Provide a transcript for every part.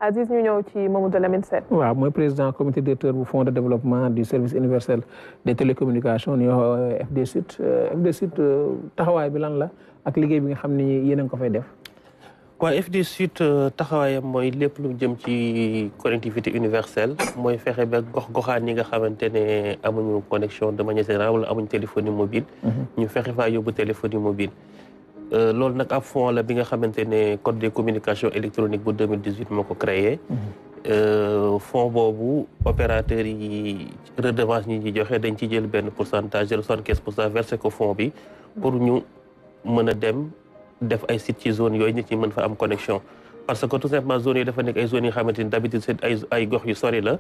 Aziz ñu ñëw ci Mamadou Lamine Sène. waaw mooy président comité directeur bu fonds de développement du service universel des télécommunications ñu wax FD Sud. FD Sud taxawaay bi lan la ak liggéey bi nga xam ni yéen a ngi ko fay def. waaw FD Sud taxawaayam mooy lépp lu jëm ci connectivité universelle mooy fexe ba gox-goxaan yi nga xamante ne amuñu connexion de manière générale wala amuñu téléphonie mobile. ñu fexe faa yóbbu téléphonie mobile. loolu nag ab fonds la bi nga xamante ne code des communications électroniques bu 2018 moo ko créé. fonds boobu opérateurs yi redevance ñi ñi joxe dañ ci jël benn pourcentage de 75% versé ko fonds bi pour ñu mën a dem def ay sites ci zone yooyu nit ñi mën fa am connexion. parce que tout simplement zone yi dafa nekk ay zones yi xamante ni d'habitude c'est ay gox yu sori la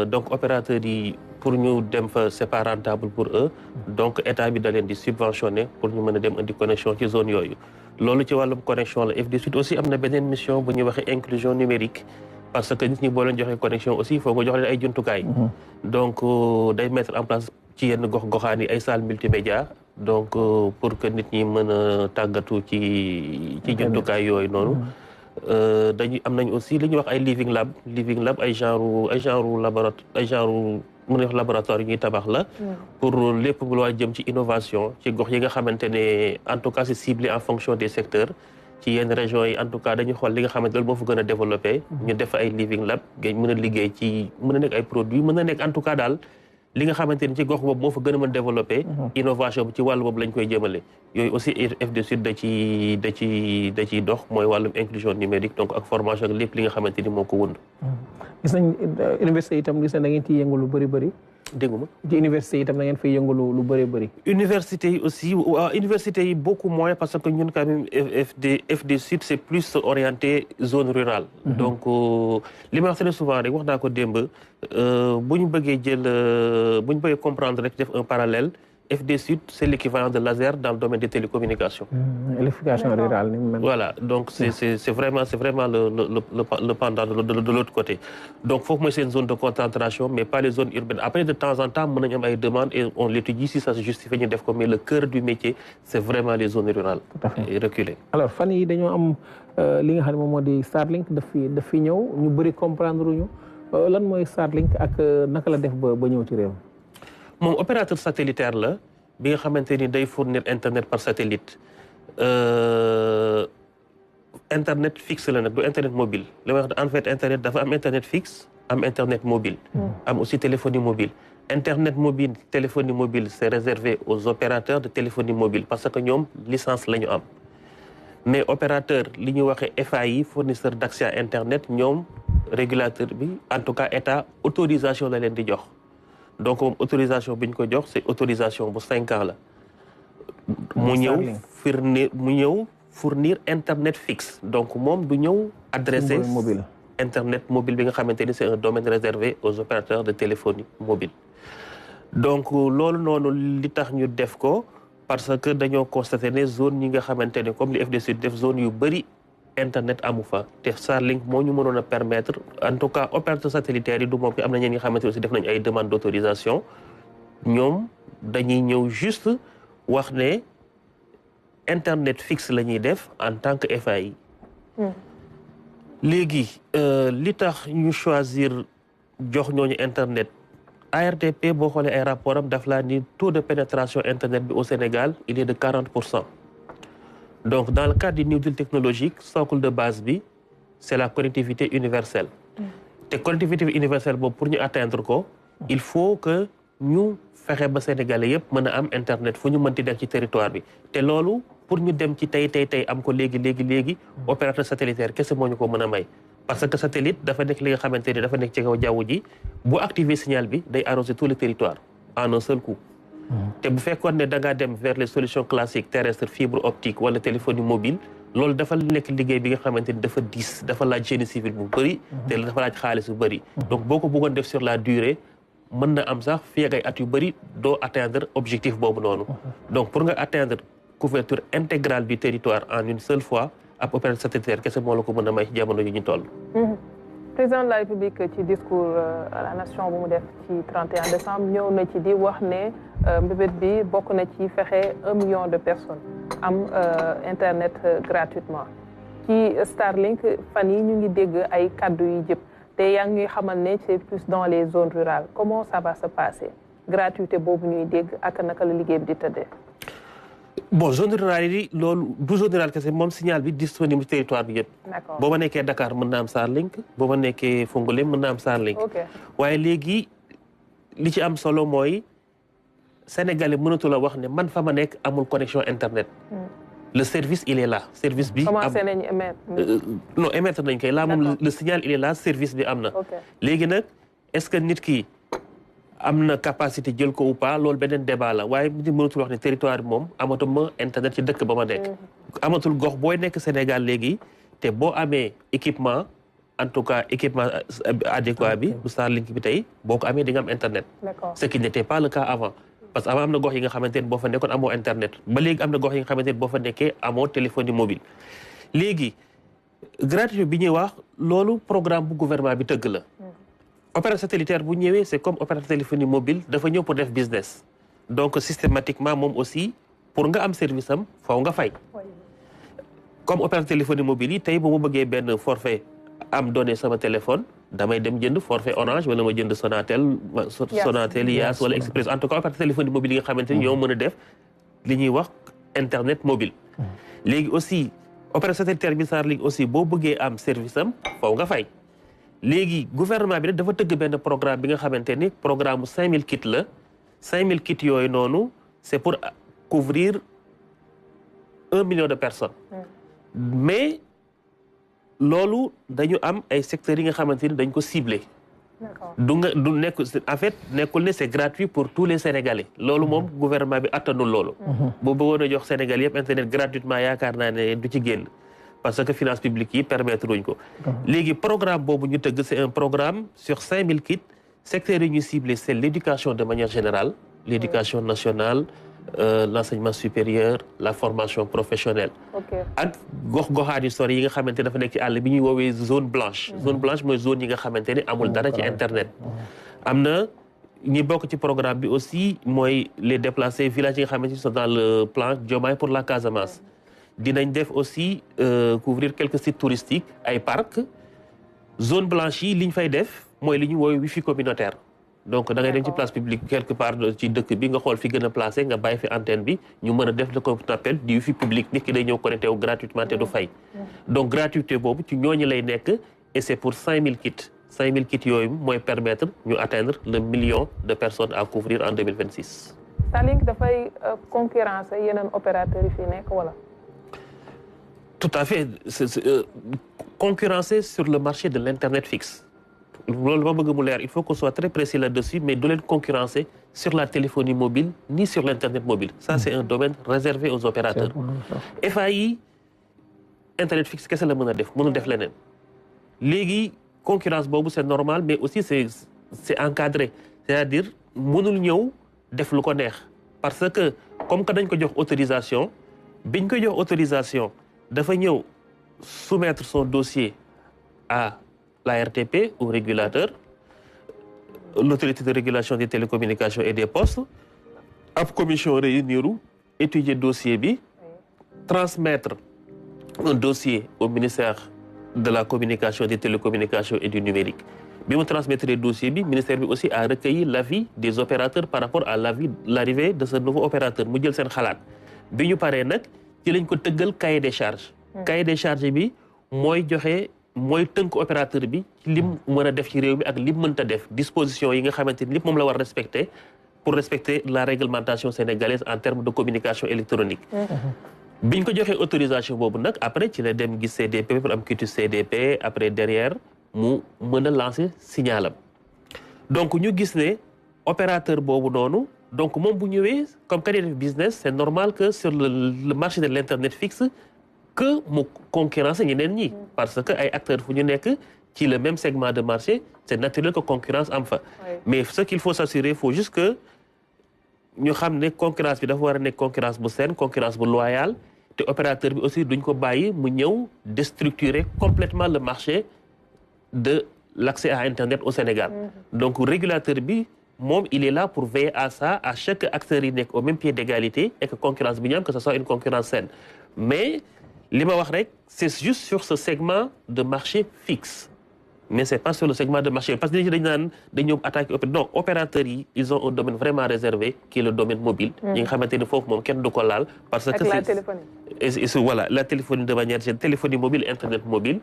donc opérateurs yi pour ñu dem fa c'est pas rentable pour eux donc état bi da leen di subventionner pour ñu mën a dem indi connexion ci zone yooyu. loolu ci wàllum connexion la FD Sud aussi am na beneen mission bu ñuy waxee inclusion numérique parce que nit ñi boo leen joxee connexion aussi il faut nga jox leen ay jumtukaay. donc day mettre en place ci yenn gox-goxaan yi ay salles multimédia donc pour que nit ñi mën a tàggatu ci jumtukaay yooyu noonu. dañu am nañ aussi li ñuy wax ay living lab ay genre mën na wax laboratoire yi ñuy tabax la. pour lépp lu war jëm ci innovation ci gox yi nga xamante ne en tout cas c'est ciblé en fonction des secteurs. ci yenn régions yi en tout cas dañuy xool li nga xamante loolu moo fa gën a développé. ñu def ay living lab ngay mën a liggéey ci mën a nekk ay produits mën na nekk en tout cas daal. li nga xamante ni ci gox boobu moo fa gën a mën développé. innovation bi ci wàllu boobu lañ koy jëmale. yooyu aussi FD Sud da ciy dox mooy wàllum inclusion numérique donc ak formation ak lépp li nga xamante ni moo ko wund. gis nañ université itam gis nañ da ngeen ciy yëngu lu bëri. dégguma ci université itam da ngeen fay yëngu lu bëri. université yi aussi université yi beaucoup moins parce que ñun quand même FD Sud c'est plus orienté zone rurale. donc li ma wax très souvent rek wax naa ko démb bu ñu bëggee comprendre rek def un parallèle FD Sud c'est l'équivalent de laser dans le domaine des télécommunications. L'électrification rurale. Voilà donc c'est vraiment le pendant de l'autre côté. donc foofu mooy seen zone de concentration mais pas les zones urbaines après de temps en temps mën nañu am ay demandes et on l'étudie si ça se justifie ñu def ko mais le cœur du métier c'est vraiment les zones rurales. tout à fait et reculées. alors fan yi dañoo am li nga xam ne moom moo di Starlink daf fi ñëw ñu bëri comprendre ñu lan mooy Starlink ak naka la def ba ñëw ci réew. moom opérateur satellitaire la bi nga xamante ni day fournir internet par satellite internet fixe la nag du internet mobile li may wax en fait internet dafa am internet fixe am internet mobile. am aussi téléphonie mobile. internet mobile téléphonie mobile c'est réservé aux opérateurs de téléphonie mobile parce que ñoom licence la ñu am mais opérateur li ñuy waxee FAI fournisseur d'accès à internet ñoom régulateur bi en tout cas état autorisation la leen di jox. donc moom autorisation bi ñu ko jox c'est autorisation bu 5 ans la. mu ñëw fournir internet fixe donc moom du ñëw adressé internet mobile bi nga xamante ni c'est un domaine réservé aux opérateurs de téléphonie mobile. donc loolu noonu li tax ñu def ko parce que dañoo constaté ne zone yi nga xamante ne comme li FD Sud def zone yu bëri internet amu fa te Starlink moo ñu mënoon a permettre en tout cas opérateur satellitaire yi du moom am na ñeen nga xamante aussi def nañu ay demande d'autorisation ñoom dañuy ñëw juste wax ne internet fixe la ñuy def en tant que FAI. léegi li tax ñu choisir jox ñooñu internet ARTP boo xoolee ay rapport am daf laa ni taux de pénétration internet bi au Sénégal il est de 40%. donc dans le cadre du New Deal technologique socle de base bi c'est la connectivité universelle. te connectivité universelle boobu pour ñu atteindre ko il faut que ñu fexe ba Sénégalais yëpp mën a am internet fu ñu mënti def ci territoire bi te loolu pour ñu dem ci tey am ko léegi opérateur satellitaire kese moo ñu ko mën a may. parce que satellite dafa nekk li nga xamante ni dafa nekk ci kaw jaww ji bu activer signal bi day arroser tout le territoire en un seul coup. te bu fekkoon ne da ngaa dem vers les solutions classiques terrestres fibre optique wala téléphonie mobile loolu dafa nekk liggéey bi nga xamante ni dafa diis dafa laaj génie civil bu bëri. te dafa laaj xaalis bu bëri. donc boo ko bëggoon def sur la durée mën na am sax fii ak ay at yu bëri doo atteindre objectif boobu noonu. donc pour nga atteindre couverture intégrale du territoire en une seule fois ab opérateur satellitaire kese moo la ko mën a may ci jamono yi ñu toll. président de la République ci discours à la nation bu mu def ci 31 décembre ñëw na ci di wax ne mbébét bi bokk na ci fexe 1 million de personnes am internet gratuitement ci Starlink fan yi ñu ngi dégg ay kaddu yu jëpp te yaa ngi xamal ne c'est plus dans les zones rurales comment ça va se passer gratuité boobu ñuy dégg ak naka la liggéey bi di tëddee. bon zone rurale yi loolu du zone rurale kese moom signal bi disponible territoire bi yëpp. d'accord boo ma nekkee Dakar mën na am Starlink boo ma nekkee Fongolim mën na am Starlink. waaye léegi li ci am solo mooy Sénégalais mënatu la wax ne man fa ma nekk amul connexion internet. Le service il est là service bi. commencé nañu émettre. non émettre nañ koy là moom le signal il est là service bi am na. léegi nag est-ce que nit ki am na capacité jël ko ou pas loolu beneen débat la waaye nit mënatul wax ne territoire bi moom amatuma internet ci dëkk ba ma nekk. amatul gox booy nekk Sénégal léegi te boo amee équipement en tout cas équipement adéquat bi bu Starlink bi tey boo ko amee di nga am internet. ce qui n'était pas le cas avant. parce que avant am na gox yi nga xamante ne boo fa nekkoon amoo internet ba léegi am na gox yi nga xamante ne boo fa nekkee amoo téléphonie mobile léegi gratuité bi ñuy wax loolu programme bu gouvernement bi tëgg la opérateur satellitaire bu ñëwee c'est comme opérateur téléphonie mobile dafa ñëw pour def business donc systématiquement moom aussi pour nga am service am faw nga fay comme opérateur téléphonie mobile yi tey bu ma bëggee benn forfait am donné sama téléphone damay dem jënd forfait Orange wala ma jënd Sonatel Yaas wala Express en tout cas opérateur téléphonie mobile yi nga xamante ni ñoo mën a def li ñuy wax internet mobile léegi aussi opérateur satellitaire bi Starlink aussi boo bëggee am service am faw nga fay léegi gouvernement bi nag dafa tëgg benn programme bi nga xamante ni programme 5000 kits la 5000 kits yooyu noonu c'est pour couvrir 1 million de personnes mais loolu dañu am ay secteurs yi nga xamante ni dañ ko ciblé du nekk en fait nekkul ne c'est gratuit pour tous les Sénégalais loolu moom gouvernement bi attanul loolu boo bëggoon a jox Sénégal yëpp internet gratuitement yaakaar naa ne du ci génn parce que finance publique yi permettre wuñ ko léegi programme boobu ñu tëgg c'est un programme sur 5000 kits secteurs yi ñu ciblé c'est l'éducation de manière générale l'éducation nationale l'enseignement supérieur la formation professionnelle ak gox-goxaan yu sori yi nga xamante dafa nekk ci àll bi ñuy woowee zone blanche mooy zone yi nga xamante ne amul dara ci internet am na ñi bokk ci programme bi aussi mooy les déplacés villages yi nga xamante ne sont dans le plan Diomaye pour la Casamance dinañ def aussi couvrir quelques sites touristiques ay parcs zone blanche yi li ñu fay def mooy li ñuy woowee wifi communautaire donc da ngay dem ci place publique quelque part ci dëkk bi nga xool fi gën a placé nga bàyyi fi antenne bi ñu mën a def le qu'on appelle du wifi public nit ki day ñëw connecté wu gratuitement te du fay donc gratuité boobu ci ñooñu lay nekk et c'est pour 5000 kits 5000 kits yooyu mooy permettre ñu atteindre le million de personnes à couvrir en 2026. Starlink dafay concurrencer yeneen opérateurs yi fi nekk wala. tout à fait concurrencer sur le marché de l'internet fixe. loolu ma bëgg mu leer il faut qu'on soit très précis là-dessus mais du leen concurrencer sur la téléphonie mobile ni sur l'internet mobile ça c'est un domaine réservé aux opérateurs FAI internet fixe kese la mën a def mënul def leneen léegi concurrence boobu c'est normal mais aussi c'est encadré c'est-à-dire mënul ñëw def lu ko neex parce que comme que dañ ko jox autorisation biñ ko jox autorisation dafa ñëw soumettre son dossier à la RTP au régulateur, l'autorité de régulation des télécommunications et des postes, ab commission réunir étudier dossier bi, transmettre un dossier au ministère de la communication, des télécommunications et du numérique. Bi mu transmettre le dossier bi, ministère bi aussi a recueilli l'avis des opérateurs par rapport à l'arrivée de ce nouveau opérateur. Mu jël seen xalaat. Bi ñu paree nag ci lañ ko tëggal cahier des charges. Cahier des charges bi mooy tënk opérateur bi ci lim mën a def ci réew mi ak lim mënta def disposition yi nga xamante ni lépp moom la war respecter pour respecter la réglementation sénégalaise en termes de communication électronique biñ ko joxee autorisation boobu nag après ci la dem gis CDP pour am quitus CDP après derrière mu mën a lancer signalam donc ñu gis ne opérateur boobu noonu donc moom bu ñëwee comme que def business c'est normal que sur le marché de l'internet fixe que mu concurrence ñeneen ñi parce que ay acteurs fu ñu nekk ci le même segment de marché c'est naturel que concurrence am fa mais ce qu'il faut s'assurer faut juste que ñu xam ne concurrence bi dafa war a nekk concurrence bu saine concurrence bu loyale te opérateur bi aussi duñ ko bàyyi mu ñëw déstructurer complètement le marché de l'accès à Internet au Sénégal donc régulateur bi moom il est là pour veiller à ça à chaque acteur yi nekk au même pied d'égalité et que concurrence bi ñu am que ce soit une concurrence saine mais li ma wax rek c'est juste sur ce segment de marché fixe mais c'est pas sur le segment de marché parce que dañu naan dañu attaquer non opérateurs yi ils ont un domaine vraiment réservé qui est le domaine mobile. ñi nga xamante ni foofu moom kenn du ko laal. parce que la téléphonie. et voilà la téléphonie de manière générale téléphonie mobile internet mobile.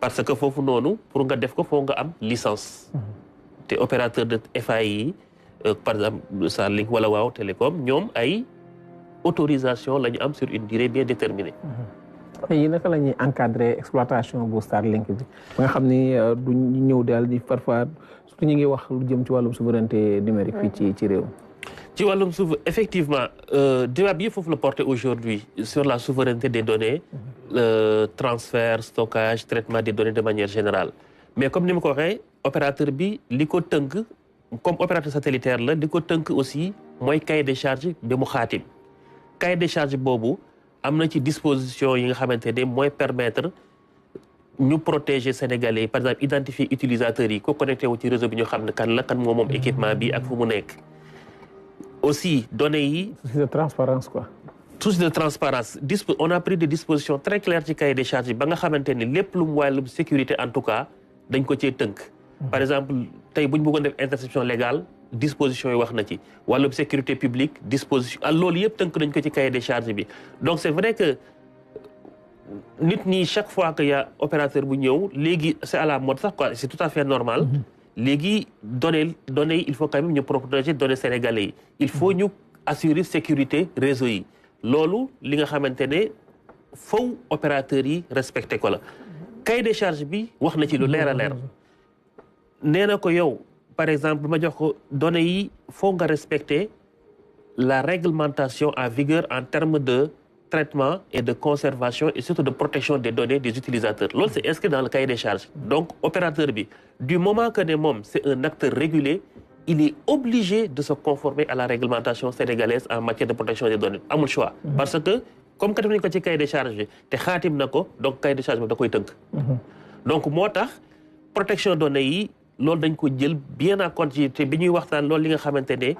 parce que foofu noonu pour nga def ko foo nga am licence. te opérateur de FAI par exemple Starlink wala Waaw Télécom ñoom ay autorisation la ñu am sur une durée bien déterminée. yi naka la ñuy encadrer exploitation bu Starlink bi ba nga xam ni du ñëw daal di parfois surtout ñu ngi wax lu jëm ci wàllum souveraineté numérique fii ci réew. ci wàllum effectivement débat bi foofu la porter aujourd'hui sur la souveraineté des données transfert stockage traitement des données de manière générale mais comme ni ma ko waxee opérateur bi li ko tënk comme opérateur satellitaire la li ko tënk aussi mooy cahier des charges bi mu xaatim cahier des charges boobu am na ci disposition yi nga xamante ne mooy permettre ñu protéger sénégalais yi par exemple identifier utilisateurs yi ko connecté wu ci réseau bi ñu xam ne kan la kan moom équipement bi ak fu mu nekk aussi données yi. souci de transparence quoi. souci de transparence on a pris des dispositions très claires ci cahier des charges yi ba nga xamante ni lépp lu mu wàllum sécurité en tout cas dañ ko cee tënk. par exemple tey bu ñu bëggoon def interception légale disposition yi wax na ci wàllum sécurité publique disposition loolu yëpp tënk nañ ko ci cahier des charges bi donc c'est vrai que nit ñi chaque fois que y a opérateur bu ñëw léegi c'est à la mode sax quoi c'est tout à fait normal. léegi données yi il faut quand même ñu protéger données sénégalais yi il faut ñu assurer sécurité réseau yi loolu li nga xamante ne faw opérateurs yi respecté ko la cahier des charges bi wax na ci lu leer a leer nee na ko yow par exemple ma jox ko données yi faut nga respecter la réglementation en vigueur en termes de traitement et de conservation et surtout de protection des données des utilisateurs loolu c'est inscrit dans le cahier des charges donc opérateur bi du moment que ne moom c'est un acteur régulé il est obligé de se conformer à la réglementation sénégalaise en matière de protection des données amul choix parce que comme que def nañu ko ci cahier des charges bi te xaatim na ko donc cahier des charges bi da koy tënk donc moo tax protection données yi loolu dañ ko jël bien en compte te bi ñuy waxtaan loolu li nga xamante ne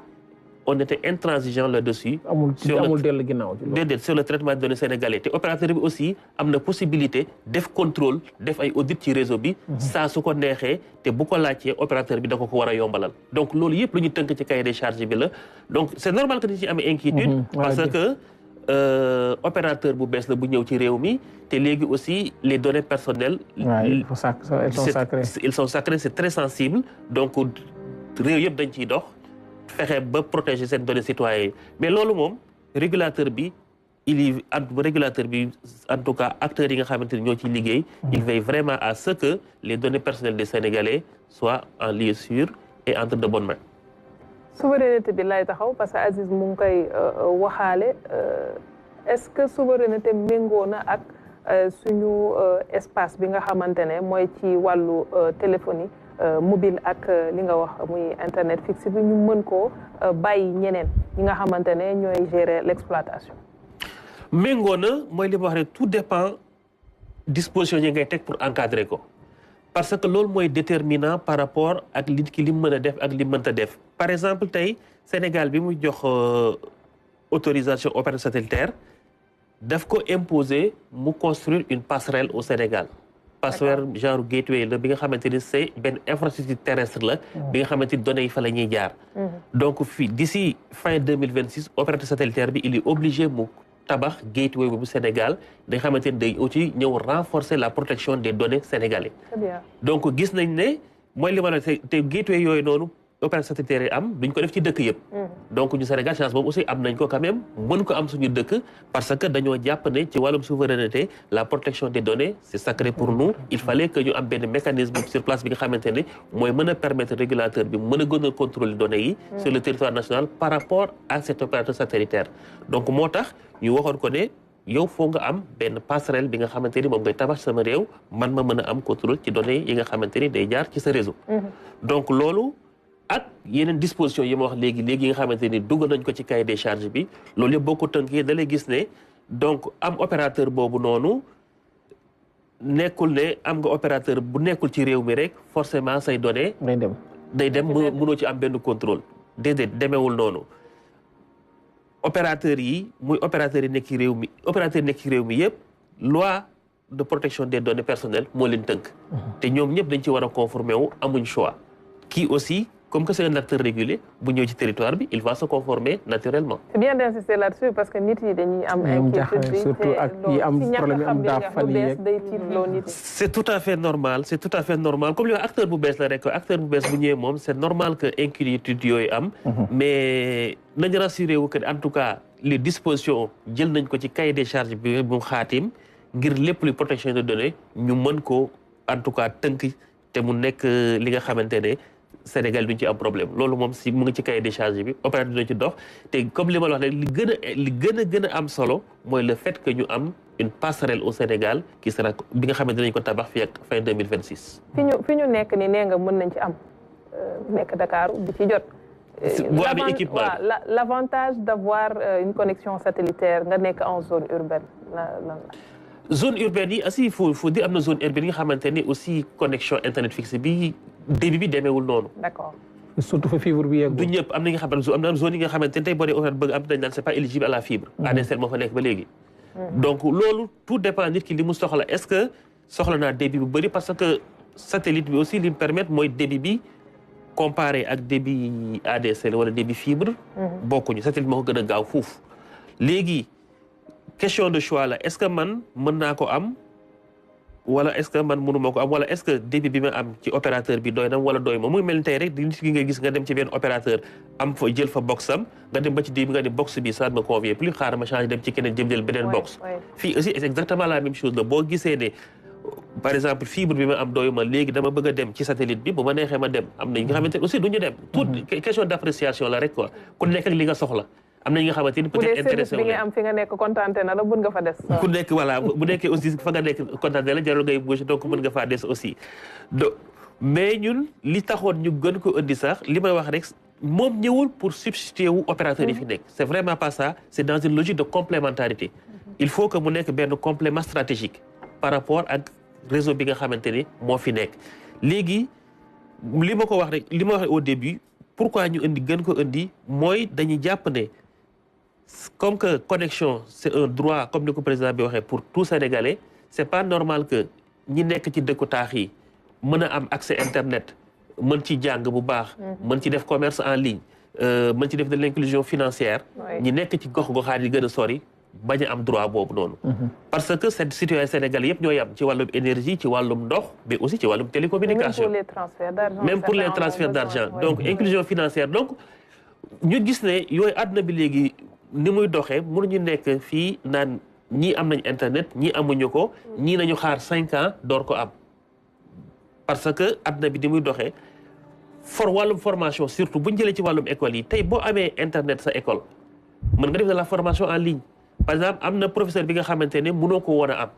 on était intransigeant là-dessus. amul dellu ginnaaw. déedéet sur le traitement des données sénégalais te opérateur bi aussi am na possibilité def contrôle def ay audit ci réseau bi. saa su ko neexee te bu ko laajtee opérateur bi da ko war a yombalal. donc loolu yëpp lu ñu tënk ci cahier des charges bi la donc c'est normal que nit ñi amee inquiétude. parce que opérateur bu bees la bu ñëw ci réew mi te léegi aussi les données personnelles. elles sont sacrées. Elles sont sacrées, c'est très sensible donc réew yëpp dañ ciy dox. fexe ba protéger seen données citoyennes mais loolu moom régulateur bi régulateur bi en tout cas acteurs yi nga xamante ni ñoo ciy liggéey. il veille vraiment à ce que les données personnelles des Sénégalais soient en lieu sûr et entre de bonnes mains. souveraineté bi lay taxaw parce que Aziz mu ngi koy waxaale est-ce que souveraineté méngoo na ak suñu espace bi nga xamante ne mooy ci wàllu téléphonie. mobile ak li nga wax muy internet fixe bi ñu mën koo bàyyi ñeneen ñi nga xamante ne ñooy gérer l'exploitation. méngoo na mooy li ma wax rek tout dépend disposition yi ngay teg pour encadrer ko parce que loolu mooy déterminant par rapport ak nit ki li mu mën a def ak li mënta def par exemple tey Sénégal bi mu jox autorisation opérateur satellitaire daf ko imposer mu construire une passerelle au Sénégal. passerelle genre gateway la bi nga xamante ni c'est benn infrastructure terrestre la bi nga xamante ni données yi fa la ñuy jaar donc fii d'ici fin 2026 opérateur satellitaire bi il est obligé mu tabax gateway bu Sénégal da nga xamante ni day aussi ñëw renforcer la protection des données sénégalais donc gis nañ ne mooy li ma la te gateway yooyu noonu opérateur satellitaire yi am duñ ko def ci dëkk yëpp donc ñu Sénégal chance boobu aussi am nañ ko quand même mën ko am suñu dëkk parce que dañoo jàpp ne ci wàllum souveraineté la protection des données c'est sacré pour nous il fallait que ñu am benn mécanisme sur place bi nga xamante ne mooy mën a permettre régulateur bi mën a gën a contrôler données yi sur le territoire national par rapport à cet opérateur satellitaire donc moo tax ñu waxoon ko ne yow foo nga am benn passerelle bi nga xamante ni moom ngay tabax sama réew man ma mën a am contrôle ci données yi nga xamante ni day jaar ci sa réseau donc loolu ak yeneen disposition yi ma wax léegi yi nga xamante ni dugal nañ ko ci cahier des charges bi loolu yëpp boo ko tënkee da lay gis ne donc am opérateur boobu noonu nekkul ne am nga opérateur bu nekkul ci réew mi rek forcément say données day dem mënoo ci am benn contrôle déedéet demeewul noonu opérateurs yi muy opérateurs yi nekk ci réew mi opérateurs yi nekk ci réew mi yëpp loi de protection des données personnelles moo leen tënk te ñoom ñëpp dañ ci war a conformer wu amuñ choix kii aussi comme que c'est un acteur régulé bu ñëw ci territoire bi il va se conformer naturellement. C'est bien d'insister là-dessus parce que nit yi dañuy am inquiétude surtout ak yi am problème am daaf fan yi c'est tout à fait normal comme li wax acteur bu bees la rek acteur bu bees bu ñëwee moom c'est normal que inquiétude yooyu am mais nañ rassuré wu que en tout cas les dispositions jël nañ ko ci cahier des charges bi bu xaatim ngir lépp luy protection de données ñu mën ko en tout cas tënk te mu nekk li nga xamante ne Sénégal duñ ci am problème loolu moom si mu ngi ci cahier des charges bi opérateur dina ci dox te comme li ma la wax rek li gën a am solo mooy le fait que ñu am une passerelle au Sénégal qui sera bi nga xamante nañ ko tabax fii ak fin 2026. fi ñu nekk ni nee nga mën nañ ci am nekk Dakar di ci jot. boo amee équipement l'avantage d'avoir une connexion satellitaire nga nekk en zone urbaine la zone urbaine yi aussi faut dire am na zone urbaine yi nga xamante ne aussi connexion internet fixe bi débit bi demeewul noonu. D'accord. surtout fa fibre bi yeggul. du ñëpp am na nga xamante am na zone yi nga xamante ne tey boo dee offert bëgg am dañ naan c'est pas éligible à la fibre. ADSL moo fa nekk ba léegi. donc loolu tout dépend nit ki li mu soxla est-ce que soxla naa débit bu bëri parce que satellite bi aussi li mu permettre mooy débit bi comparé ak débit ADSL wala débit fibre. bokkuñu satellite moo ko gën a gaaw fuuf léegi. question de choix la est-ce que man mën naa ko am wala est-ce que man mënuma ko am wala est-ce que débit bi ma am ci opérateur bi doy na wala doy ma muy mel ni tey rek di nit ki nga gis nga dem ci benn opérateur am fa jël fa box am nga dem ba ci débit nga ne box bi ça ne me convient plus xaaral ma changer dem ci keneen jël beneen box fii aussi c'est exactement la même chose la boo gisee ne par exemple fibre bi ma am doy ma léegi dama bëgg a dem ci satellite bi bu ma neexee ma dem am na ñi nga xamante aussi du ñu dem tout question d'appréciation la rek quoi ku nekk ak li nga soxla am na ñi nga xamante ni peut-être intéressé wu bi nga am fi nga nekk contenté na la mën nga fa des. ku nekk voilà bu nekkee aussi fa nga nekk contenté la jarul ngay bouger donc mën nga faa des aussi mais ñun li taxoon ñu gën ko indi sax li may wax rek moom ñëwul pour substituer wu opérateur yi fi nekk c'est vraiment pas ça c'est dans une logique de complémentarité il faut que mu nekk benn complément stratégique par rapport ak réseau bi nga xamante ni moo fi nekk léegi li ma ko wax rek li ma wax au début pourquoi ñu indi gën ko indi mooy dañuy jàpp ne comme que connexion c'est un droit comme ni ko président bi waxee pour tout Sénégalais c'est pas normal que ñi nekk ci dëkku taax yi mën a am accès internet mën ci jàng bu baax mën ci def commerce en ligne mën ci def de l'inclusion financière ñi nekk ci gox-goxaat yi gën a sori bañ a am droit boobu noonu parce que cette citoyen sénégalais yëpp ñooy am ci wàllum énergie ci wàllum ndox mais aussi ci wàllum télécommunication même pour les transferts d'argent donc inclusion financière donc ñu gis ne yooyu àdduna bi léegi ni muy doxee mënuñu nekk fii naan ñii am nañ internet ñii amuñu ko ñii nañu xaar 5 ans door ko am parce que àdduna bi ni muy doxee wàllum formation surtout bu ñu jëlee ci wàllum école yi tey boo amee internet sa école mën nga def de la formation en ligne par exemple am na professeur bi nga xamante ne mënoo ko woon a am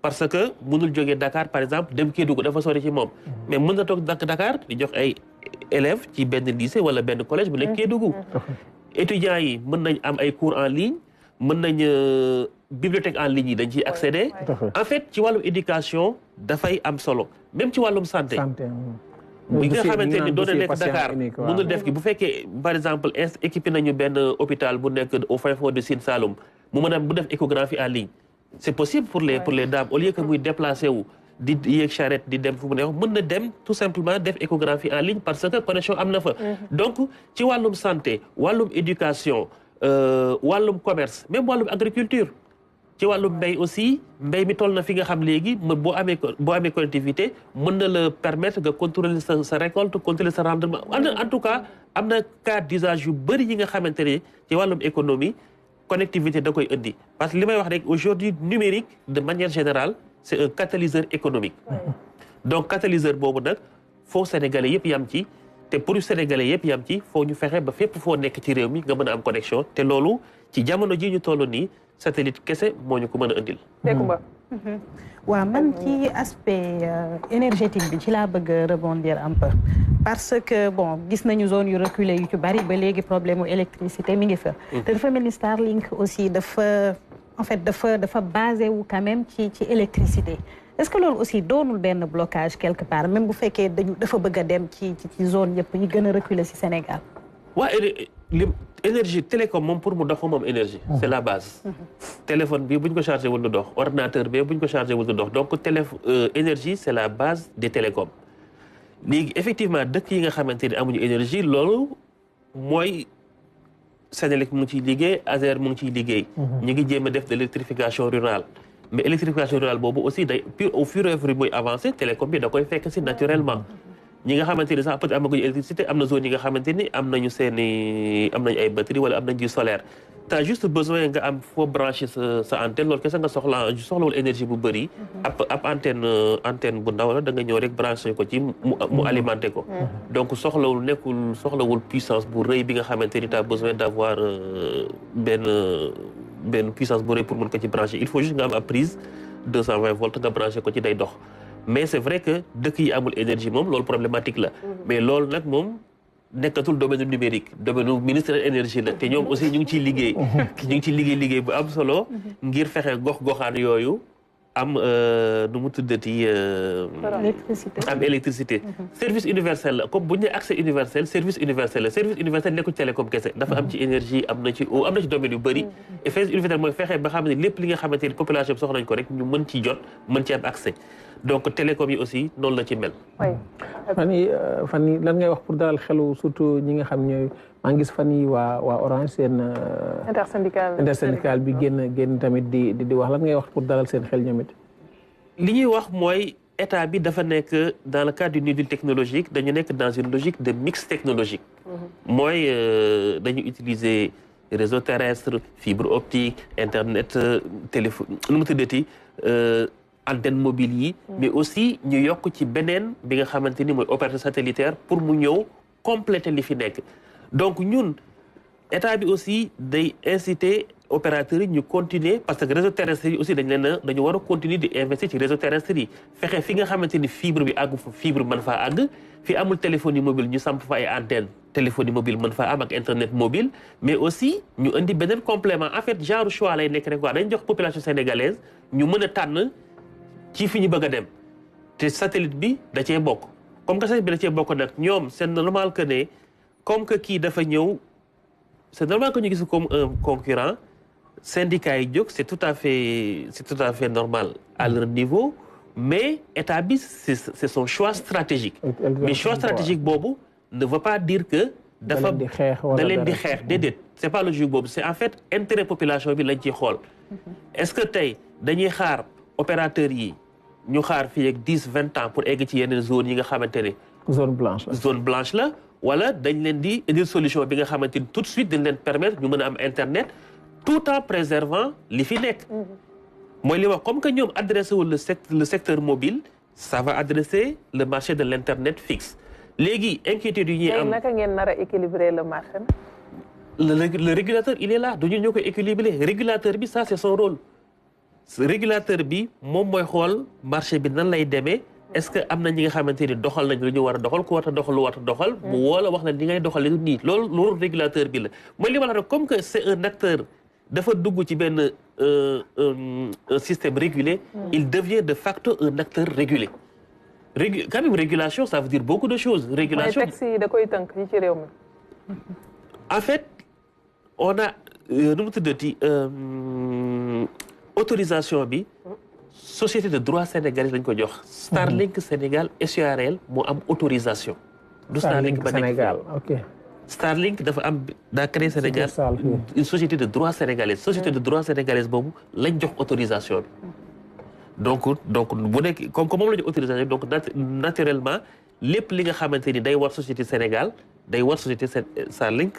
parce que mënul jógee Dakar par exemple dem Kédougou dafa sori ci moom mais mën na toog Dakar di jox ay élèves ci benn lycée wala benn collège bu nekk Kédougou étudiants yi mën nañ am ay cours en ligne mën nañ bibliothèque en ligne yi dañ ciy accéder en fait ci wàllum éducation dafay am solo même ci wàllum santé bi nga xamante ni doon na nekk Dakar mënul def ki bu fekkee par exemple équipé nañu benn hôpital bu nekk au fin fond de Sine Saloum mu mën a bu def échographie en ligne c'est possible pour les dames au lieu que muy déplacer wu di yéeg charrette di dem fu mu ne mën na dem tout simplement def échographie en ligne parce que connexion am na fa donc ci wàllum santé wàllum éducation wàllum commerce même wàllum agriculture ci wàllum mbéy aussi mbéy mi toll na fi nga xam léegi boo amee connectivité mën na la permettre nga contrôler sa récolte contrôler sa rendement en tout cas am na cas d'usage yu bëri yi nga xamante ne ci wàllum économie connectivité da koy indi parce que li may wax rek aujourd'hui numérique de manière générale c'est un catalyseur économique donc catalyseur boobu nag foo sénégalais yëpp yam ci te pour sénégalais yëpp yam ci foo ñu fexe ba fépp foo nekk ci réew mi nga mën a am connexion te loolu ci jamono ji ñu toll nii satellite kese moo ñu ko mën a indil. waaw man ci aspect énergétique bi ci laa bëgg a rebondir un peu parce que bon gis nañu zone yu reculé yu ci bari ba léegi problème u électricité mi ngi fa. te dafa mel ni Starlink aussi dafa en fait dafa basé wu quand même ci électricité est-ce que loolu aussi doonul benn blocage quelque part même bu fekkee dafa bëgg a dem ci zone yëpp yi gën a reculé ci Sénégal. waaw énergie télécom moom pour mu dox moom énergie. c'est la base. téléphone bi bu ñu ko chargé wul du dox ordinateur bi bu ñu ko chargé wul du dox donc énergie c'est la base des télécoms. léegi effectivement dëkk yi nga xamante ni amuñu énergie loolu mooy Senelec mu ngi ciy liggéey Azer mu ngi ciy liggéey. ñu ngi jéem a def de l'électrification rurale. mais électrification rurale boobu aussi day au fur et à mesure muy avancé télécom bi da koy fekk si naturellement. ñi nga xamante ni sax peut-être amaguñu électricité am na zone yi nga xamante ni am nañu ay batterie wala am nañu du solaire. t'as juste besoin nga am foo brancher sa antenne loolu kese nga soxlawul énergie bu bëri. ab antenne bu ndaw la da nga ñëw rek brancher ko ci mu alimenter ko. donc soxlawul puissance bu rëy bi nga xamante ni t'as besoin d'avoir benn puissance bu rëy pour mën ko ci brancher il faut juste nga am ab prise 220 volts nga brancher ko ci day dox. mais c'est vrai que dëkk yi amul énergie moom loolu problématique la mais loolu nag moom nekkatul domaine numérique domaine ministère de l'énergie la te ñoom aussi ñu ngi ciy liggéey bu am solo ngir fexe gox-goxaan yooyu am nu mu tuddati am électricité service universel la comme bu ñu nee accès universel service universel la service universel nekkul télécom kese dafa am ci énergie am na ci eau am na ci domaine yu bëri et service universel mooy fexe ba xam ne lépp li nga xamante ni population bi soxla nañ ko rek ñu mën ci jot mën ci am accès donc télécom yi aussi noonu la ci mel. fan yi lan ngay wax pour dalal xelu surtout ñi nga xam ñooy maa ngi gis fan yi waa Orange seen. intersyndical bi génn tamit di wax lan ngay wax pour dalal seen xel ñoom it. li ñuy wax mooy état bi dafa nekk dans le cadre du New Deal technologique dañu nekk dans une logique de mix technologique. mooy dañu utiliser réseau terrestre fibre optique internet téléphone nu mu tuddati. antenne mobile yi mais aussi ñu yokk ci beneen bi nga xamante ni mooy opérateur satellitaire pour mu ñëw compléter li fi nekk donc ñun état bi aussi day inciter opérateurs yi ñu continuer parce que réseau terrestre yi aussi dañu war a continuer di investir ci réseau terrestre yi fexe fi nga xamante ni fibre bi àggu fa fibre mën faa àgg fi amul téléphonie mobile ñu samp fa ay antenne téléphonie mobile mën faa am ak internet mobile mais aussi ñu indi beneen complément en fait genre choix lay nekk rek quoi dañ jox population sénégalaise ñu mën a tànn ci fi ñu bëgg a dem te satellite bi da cee bokk comme que satellite bi da cee bokk nag ñoom c'est normal que ne comme que kii dafa ñëw c'est normal que ñu gis comme un concurrent syndicat yi jóg c'est tout à fait normal à leur niveau mais état bi c'est son choix stratégique mais choix stratégique boobu ne veut pas dire que dafa da leen di xeex déedéet c'est pas logique boobu c'est en fait intérêt population bi lañ ciy xool est-ce que tey dañuy xaar opérateurs yi ñu xaar fii ak 10-20 ans pour egg ci yeneen zones yi nga xamante ne zone blanche la wala dañ leen di indil solution bi nga xamante ni tout de suite dañ leen permettre ñu mën a am internet tout en préservant li fi nekk mooy li wax comme que ñoom adressé wul le secteur mobile ça va adresser le marché de l'internet fixe léegi inquiétude yi ñuy am naka ngeen nar a équilibrer le marché le régulateur il est là du ñu ñoo koy équilibrer régulateur bi ça c'est son rôle régulateur bi moom mooy xool marché bi nan lay demee est-ce que am na ñi nga xamante ni doxal nañ lu ñu war a doxal ku war a doxal lu war a doxal mu woo la wax na li ngay doxal li nii loolu régulateur bi la mooy li ma la rek comme que c'est un acteur dafa dugg ci benn un système régulé il devient de facto un acteur régulé quand même régulation ça veut dire beaucoup de choses régulation texte yi da koy tënk yi ci réew mi en fait on a nu mu tuddati autorisation bi société de droit sénégalais lañ ko jox Starlink Sénégal SUARL moo am autorisation du Starlink ba Sénégal ok Starlink dafa am daa créé Sénégal une société de droit sénégalaise société de droit sénégalaise boobu lañ jox autorisation bi donc bu nekk comme moom la ñu autorisation donc naturellement lépp li nga xamante ni day war société Sénégal day war société Starlink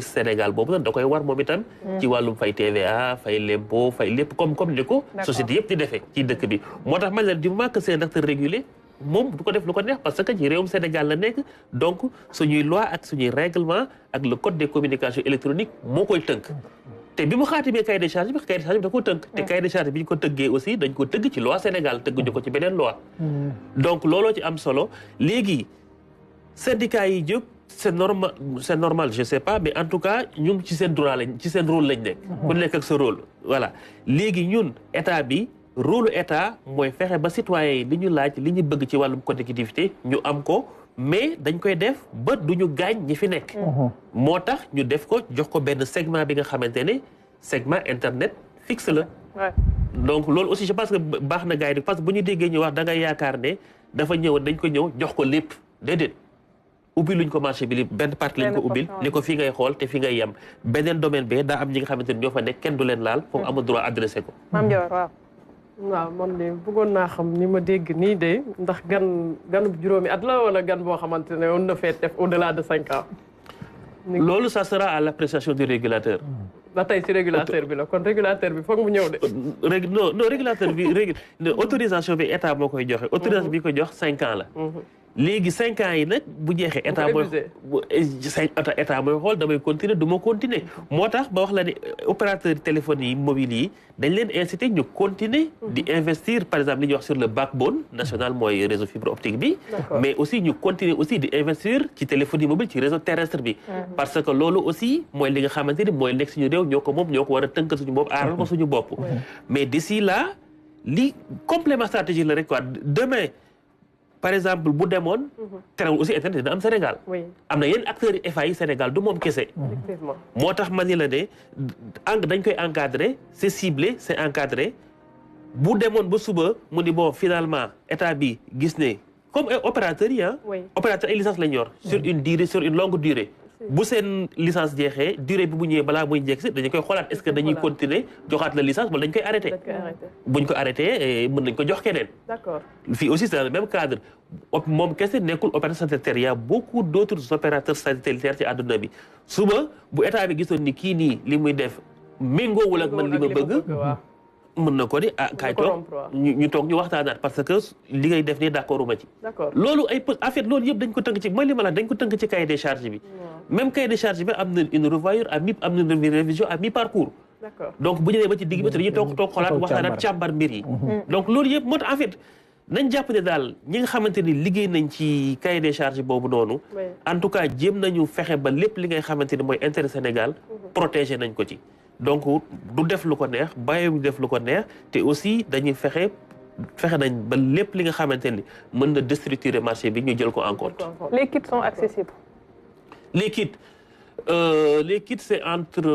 Sénégal boobu nag da koy war moom itam ci wàllum fay TVA fay l'impôt fay lépp comme ni ko société yëpp di defee ci dëkk bi moo tax man la du moment que c'est un acteur régulé moom du ko def lu ko neex parce que ci réewum Sénégal la nekk donc suñuy loi ak suñuy règlement ak le code des communications électroniques moo koy tënk te bi mu xaatimee cahier de charge bi da ko tënk te cahier de charge bi ñu ko tëggee aussi dañ ko tëgg ci loi Sénégal tëgguñu ko ci beneen loi donc looloo ci am solo léegi syndicats yi jóg c'est normal je sais pas mais en tout cas ñu ngi ci seen droit lañ ci seen rôle lañ nekk ku nekk ak sa rôle voilà léegi ñun état bi rôle état mooy fexe ba citoyens yi li ñu laaj li ñu bëgg ci wàllum connectivité ñu am ko mais dañ koy def ba duñu gaañ ñi fi nekk. moo tax ñu def ko jox ko benn segment bi nga xamante ne segment internet fixe la. donc loolu aussi je pense que baax na gars yi parce que bu ñu déggee ñu wax da ngay yaakaar ne dafa ñëw dañ ko ñëw jox ko lépp déedéet. ubbi luñ ko marché bi li benn partie lañ ko ubbil ni ko fii ngay xool te fii ngay yem beneen domaine bi daa am ñi nga xamante ne ñoo fa nekk kenn du leen laal foofu amul droit adressé ko. Mame Dior waaw. waaw man de bëggoon naa xam ni ma dégg nii de ndax ganub juróomi at la wala gan boo xamante ne on na fee def au-delà de 5 ans. loolu ça sera à l'appréciation du régulateur. ba tey ci régulateur bi la kon régulateur bi foog mu ñëw de. non régulateur bi autorisation bi état moo koy joxe. autorisation bi ko jox 5 ans la. léegi 5 ans yi nag bu jeexee état mooy xool damay continuer du ma continuer moo tax ba wax la ne opérateur téléphone yi mobile yi dañ leen inciter ñu continuer di investir par exemple li ñuy wax sur le backbone national mooy réseau fibre optique bi mais aussi ñu continuer aussi di investir ci téléphonie mobile ci réseau terrestre bi parce que loolu aussi mooy li nga xamante ni mooy nekk suñu réew ñoo ko moom ñoo ko war a tënk suñu bopp aaral ko suñu bopp mais d'ici là li complément stratégique la rek quoi demain par exemple bu demoon terewul aussi internet dina am Sénégal am na yenn acteurs yi FA yi Sénégal du moom kese moo tax ma ni la ne dañ koy encadrer c'est ciblé c'est encadré bu demoon ba suba mu ni bon finalement état bi gis ne comme opérateur yi opérateur ay licence lañ yor sur une longue durée bu seen licence jeexee durée bi bu ñëwee balaa muy njëkk si dañu koy xoolaat est-ce que dañuy continuer joxaat la licence wala dañ koy arrêté buñ ko arrêté mën nañ ko jox keneen d'accord fii aussi c'est dans le même cadre moom kese nekkul opérateur satellitaire y a beaucoup d'autres opérateurs satellitaires ci àdduna bi suba bu état bi gisoon ni kii nii li muy def méngoowul ak man li ma bëgg mën na ko di kaay toog ñu toog ñu waxtaanaat parce que li ngay def nii d'accord ma ci loolu ay en fait loolu yëpp dañ ko tënk ci mooy li ma la dañ ko tënk ci cahier des charges bi même cahier des charges bi am na une revoyure am na une révision à mi-parcours donc bu ñu nee ba ci digg bi dañuy toog xoolaat waxtaanaat càmbar mbir yi donc loolu yëpp moo tax en fait nañ jàpp ne daal ñi nga xamante ni liggéey nañ ci cahier des charges boobu noonu en tout cas jéem nañu fexe ba lépp li ngay xamante ni mooy intérêt Sénégal protéger nañ ko ci donc du def lu ko neex bàyyi mu def lu ko neex te aussi dañuy fexe nañ ba lépp li nga xamante ni mën na déstructurer marché bi ñu jël ko en compte. Les kits sont accessibles. Les kits c'est entre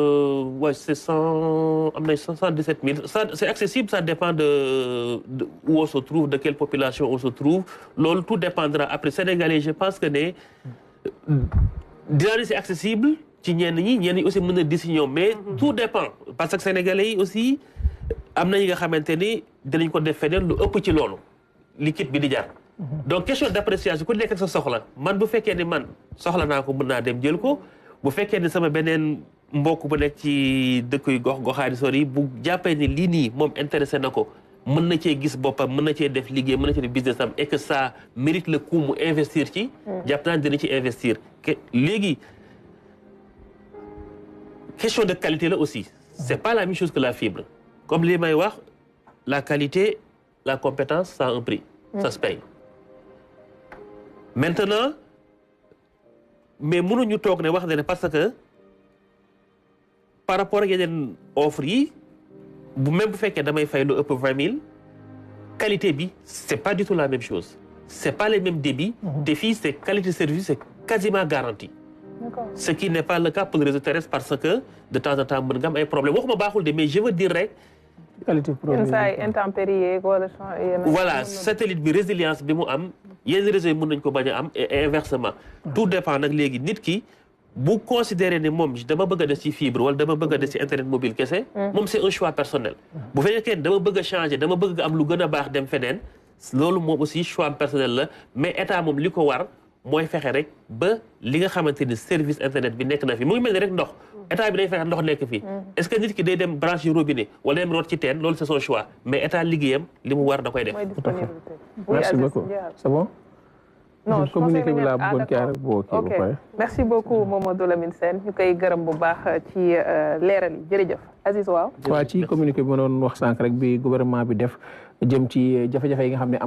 c'est 117 000 ça c'est accessible, ça dépend de où on se trouve, de quelle population on se trouve loolu tout dépendra après sénégalais je pense que ne dina c'est accessible ci ñenn ñi aussi mën na di si ñoom mais tout dépend parce que sénégalais yi aussi am na ñi nga xamante ni dinañ ko def feneen lu ëpp ci loolu li kit bi di jar donc question d'appréciation ku nekk ak sa soxla man bu fekkee ni man soxla naa ko mën naa dem jël ko bu fekkee ni sama beneen mbokk bu nekk ci dëkk yu goxaani sori bu jàppee ni lii nii moom intéressé na ko mën na cee gis boppam mën na cee def liggéey mën na cee def business am et que ça mérite le coup mu investir ci jàpp naa dina ci investir léegi question de qualité là aussi c'est pas la même chose que la fibre comme li may wax la qualité la compétence ça a un prix ça se paye maintenant mais mënuñu toog ne wax ne parce que par rapport ak yeneen offre yi même bu fekkee damay fay lu ëpp 20 000 qualité bi c'est pas du tout la même chose c'est pas les mêmes débits te fii c'est qualité service c'est quasiment garanti ce qui n'est pas le cas pour le réseau terrestre parce que de temps en temps mën nga am ay problème waxuma baaxul de mais je veux dire rek qualité produit intempéries voilà satellite bi résilience bi mu am yenn réseau yi mën nañ ko bañ a am et inversement tout dépend nag léegi nit ki bu considérer ne moom dama bëgg a des ci fibre wala dama bëgg a des ci internet mobile kese moom c'est un choix personnel bu fekkee dama bëgg a changer dama bëgg am lu gën a baax dem feneen loolu moom aussi choix personnel la mais état moom li ko war mooy fexe rek ba li nga xamante ni service internet bi nekk na fi mu ngi mel ni rek ndox état bi day fexe ndox nekk fi est-ce que nit ki day dem branche robinet wala dem root ci teen loolu c'est son choix mais état liggéeyam li mu war da koy def. Merci beaucoup c'est bon. non je pense que merci beaucoup Mamadou Lamine Sène ñu koy gërëm bu baax ci leeral yi jërëjëf Aziz waaw. ci communiqué bi ma doon wax sànq rek bi gouvernement bi def jëm ci jafe-jafe yi nga xam ne